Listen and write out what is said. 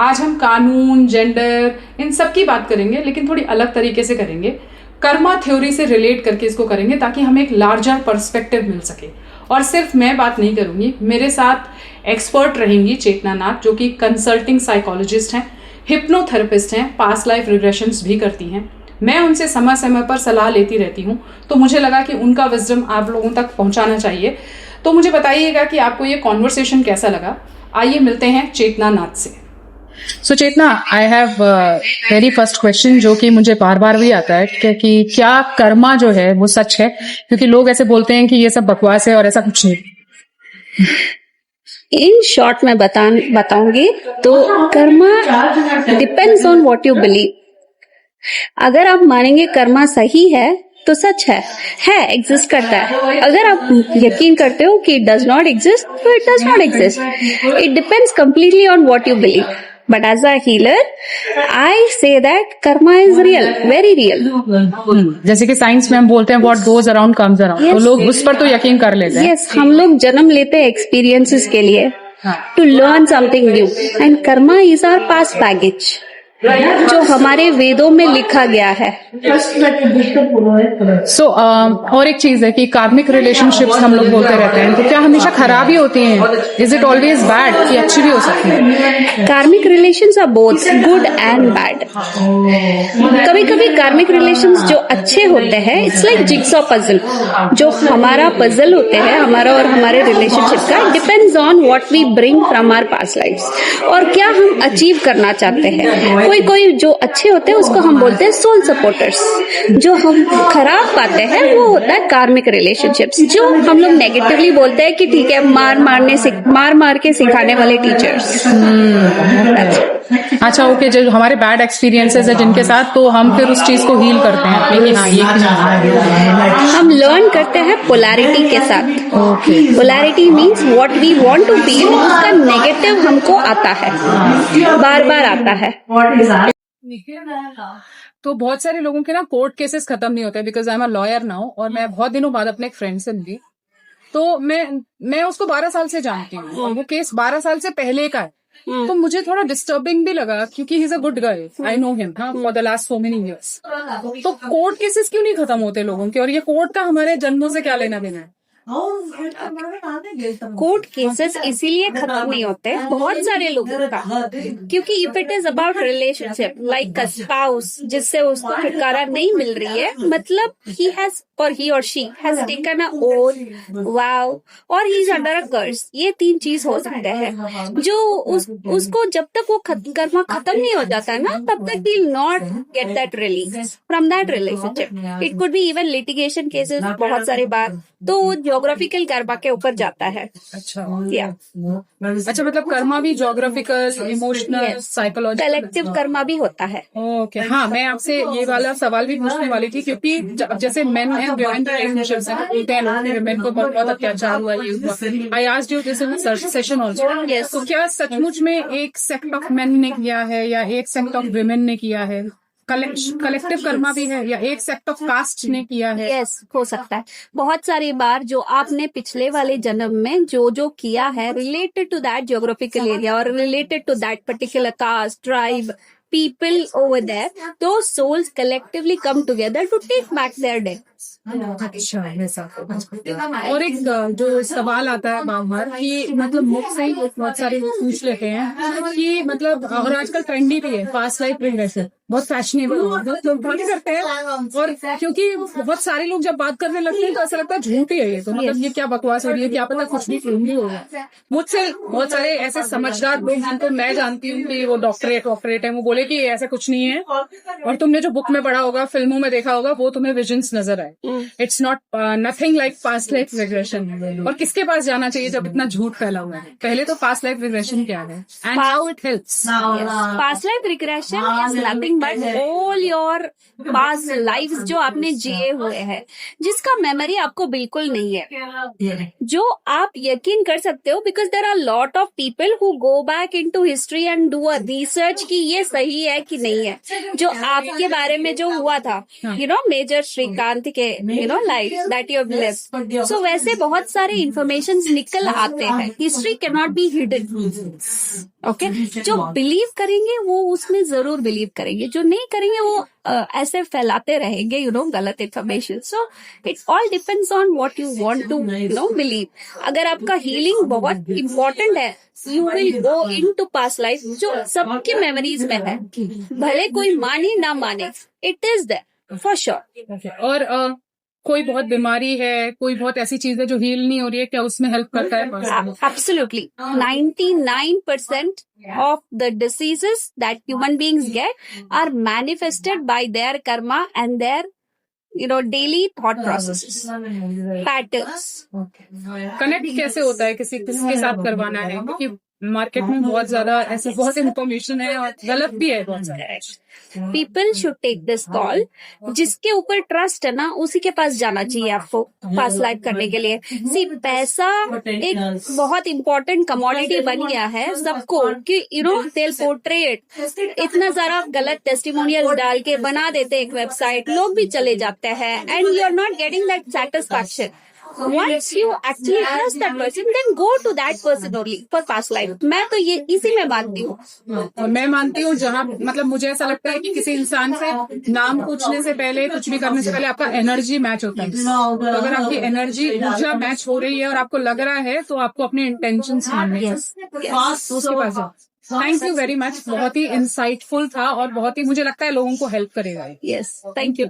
आज हम कानून, जेंडर, इन सब की बात करेंगे, लेकिन थोड़ी अलग तरीके से करेंगे। कर्मा थ्योरी से रिलेट करके इसको करेंगे ताकि हमें एक लार्जर पर्सपेक्टिव मिल सके। और सिर्फ मैं बात नहीं करूंगी, मेरे साथ एक्सपर्ट रहेंगी चेतना नाथ, जो कि कंसल्टिंग साइकोलॉजिस्ट हैं, हिप्नोथेरेपिस्ट हैं, पास्ट लाइफ रिग्रेशंस भी करती हैं। मैं उनसे समय समय पर सलाह लेती रहती हूँ, तो मुझे लगा कि उनका विजडम आप लोगों तक पहुंचाना चाहिए। तो मुझे बताइएगा कि आपको ये कॉन्वर्सेशन कैसा लगा। आइए मिलते हैं चेतना नाथ से। So Chetna, I have very first question जो कि मुझे बार बार भी आता है कि क्या कर्मा जो है वो सच है? क्योंकि लोग ऐसे बोलते हैं कि ये सब बकवास है और ऐसा कुछ नहीं। इन शॉर्ट मैं बताऊंगी तो Karma depends on what you believe. अगर आप मानेंगे कर्मा सही है तो सच है एग्जिस्ट करता है। अगर आप यकीन करते हो कि इट डज नॉट एग्जिस्ट तो it does not exist. It depends completely on what you believe. But as a healer I say that karma is real, very real. जैसे कि साइंस में हम बोलते हैं what goes around comes around, तो लोग उस पर तो यकीन कर लेते हैं। यस, हम लोग जन्म लेते हैं एक्सपीरियंसेस के लिए, to learn something new, and karma is our past baggage जो हमारे वेदों में लिखा गया है। सो और एक चीज है कि कार्मिक रिलेशनशिप्स हम लोग बोलते रहते हैं, तो क्या हमेशा खराब ही होती हैं? इज इट ऑलवेज बैड कि अच्छी भी हो सकती है? Karmic relations are both good and bad. कभी कभी कार्मिक रिलेशंस जो अच्छे होते हैं, इट्स लाइक जिग्सॉ पजल। जो हमारा पजल होते हैं हमारा और हमारे रिलेशनशिप का, depends on what we bring from our past lifes और क्या हम अचीव करना चाहते हैं। कोई जो अच्छे होते हैं उसको हम बोलते हैं सोल सपोर्टर्स। जो हम खराब पाते हैं वो होता है कार्मिक रिलेशनशिप्स, जो हम लोग नेगेटिवली बोलते हैं कि ठीक है, मार के सिखाने वाले टीचर्स। अच्छा, ओके, जो हमारे बैड एक्सपीरियंसेस है जिनके साथ, तो हम फिर उस चीज को हील करते हैं कि हाँ ये हम लर्न करते हैं पोलैरिटी के साथ। Polarity means what we want to be, उसका नेगेटिव हमको आता है, बार बार आता है। तो बहुत सारे लोगों के ना कोर्ट केसेस खत्म नहीं होते, because I am a lawyer now, और मैं बहुत दिनों बाद अपने एक फ्रेंड से मिली, तो मैं उसको 12 साल से जानती हूँ और वो केस 12 साल से पहले का है। तो मुझे थोड़ा डिस्टर्बिंग भी लगा क्योंकि he is a good guy, I know him for the last so many years. तो कोर्ट केसेस क्यों नहीं खत्म होते लोगों के, और ये कोर्ट का हमारे जन्मों से क्या लेना देना है? कोर्ट केसेस इसीलिए खत्म नहीं होते बहुत सारे लोगों का, क्योंकि if it is about relationship like a spouse जिससे उसको छुटकारा नहीं मिल रही है, मतलब ही हैज और ही और she has taken a oath, wow, और ही इज अंडर अ कर्स। ये 3 चीज हो सकते हैं जो उसको जब तक वो कर्मा खत्म नहीं हो जाता है ना, तब तक he not get that release from that relationship. It could be even litigation cases बहुत सारे बार, तो ज्योग्राफिकल कर्मा के ऊपर जाता है। अच्छा, मतलब कर्मा भी geographical, emotional, psychological, collective Karma भी होता है। ओके, हाँ, मैं आपसे ये वाला सवाल भी पूछने वाली थी, क्योंकि जैसे मेन एंड वुमेन रिलेशनशिप्स हैं, बोलते हैं लोग वुमेन को बहुत अत्याचार हुआ, ये हुआ। I asked you this in session also. तो क्या सचमुच में एक सेक्ट ऑफ मेन ने किया है या एक सेक्ट ऑफ वुमेन ने किया है? कलेक्टिव कर्मा भी है या एक सेक्ट ऑफ कास्ट ने किया है? यस, हो सकता है। बहुत सारी बार जो आपने पिछले वाले जन्म में जो किया है related to that geographical area और related to that particular caste, tribe, people over there, those souls collectively come together to take back their dead. अच्छा, वैसा। और एक जो सवाल आता है बार कि मतलब मुझसे ही बहुत सारे लोग पूछ लेते हैं कि मतलब, और आजकल ट्रेंडी भी है पास्ट लाइफ रिग्रेशन, बहुत फैशनेबल लोग बात करते हैं, और क्योंकि बहुत सारे लोग जब बात करने लगते हैं तो ऐसा लगता है झूठ ही है ये, तो मतलब ये क्या बकवास हो रही है, क्या पता कुछ भी फिल्म ही होगा। मुझसे बहुत सारे ऐसे समझदार लोग जिनको मैं जानती हूँ कि वो डॉक्टरेट है, वो बोले कि ऐसा कुछ नहीं है, और तुमने जो बुक में पढ़ा होगा, फिल्मों में देखा होगा, वो तुम्हें विजन्स नजर आए। It's not nothing like past life regression. और किसके पास जाना चाहिए जब इतना झूठ फैला हुआ है? पहले तो पास्ट लाइफ रिग्रेशन क्या है and how it helps? Past life regression is nothing but all your past life जो आपने जिए हुए हैं, जिसका मेमोरी आपको बिल्कुल नहीं है, जो आप यकीन कर सकते हो, because there are lot of people who go back into history and do a research कि ये सही है कि नहीं है। जो आपके बारे में जो हुआ था, यू नो, मेजर श्रीकांत के life that you have lived. So वैसे बहुत सारे इंफॉर्मेशन निकल आते हैं। History can not be hidden. Okay, जो बिलीव करेंगे वो उसमें जरूर बिलीव करेंगे, जो नहीं करेंगे वो ऐसे फैलाते रहेंगे गलत information. So it all depends on what you want to believe. अगर आपका हीलिंग बहुत इम्पोर्टेंट है, you will go into past life, जो सबकी मेमोरीज में है, भले कोई माने ना माने, it is there for sure. और कोई बहुत बीमारी है, कोई बहुत ऐसी चीज है जो हील नहीं हो रही है, क्या उसमें हेल्प करता है? Absolutely. 99% of the diseases that human beings get are manifested by their karma and their daily thought processes, patterns. Connect कैसे होता है, किसके साथ करवाना है? क्योंकि मार्केट में बहुत ज्यादा ऐसे बहुत इन्फॉर्मेशन है और गलत भी है बहुत सारा। People should take this call. जिसके ऊपर ट्रस्ट है ना, उसी के पास जाना चाहिए आपको पास लाइफ करने के लिए। सिर्फ पैसा एक बहुत इम्पोर्टेंट कमोडिटी बन गया है सबको, कि they'll portray it। इतना सारा गलत टेस्टिमोनियल डाल के बना देते एक वेबसाइट, लोग भी चले जाते हैं, and you are not getting that satisfaction. Once you actually trust that person, then go to that person only for past life. मैं तो ये इसी में मानती हूँ। मैं मानती हूँ जहाँ मतलब मुझे ऐसा लगता है कि किसी इंसान से नाम पूछने से पहले, कुछ भी करने से पहले आपका एनर्जी मैच होता है। तो अगर आपकी एनर्जी ऊर्जा मैच हो रही है और आपको लग रहा है, तो आपको अपने इंटेंशंस मानने हैं, उसके पास जाओ। थैंक यू वेरी मच, बहुत ही इंसाइटफुल था और बहुत ही मुझे लगता है लोगों को हेल्प करेगा। Yes, thank you.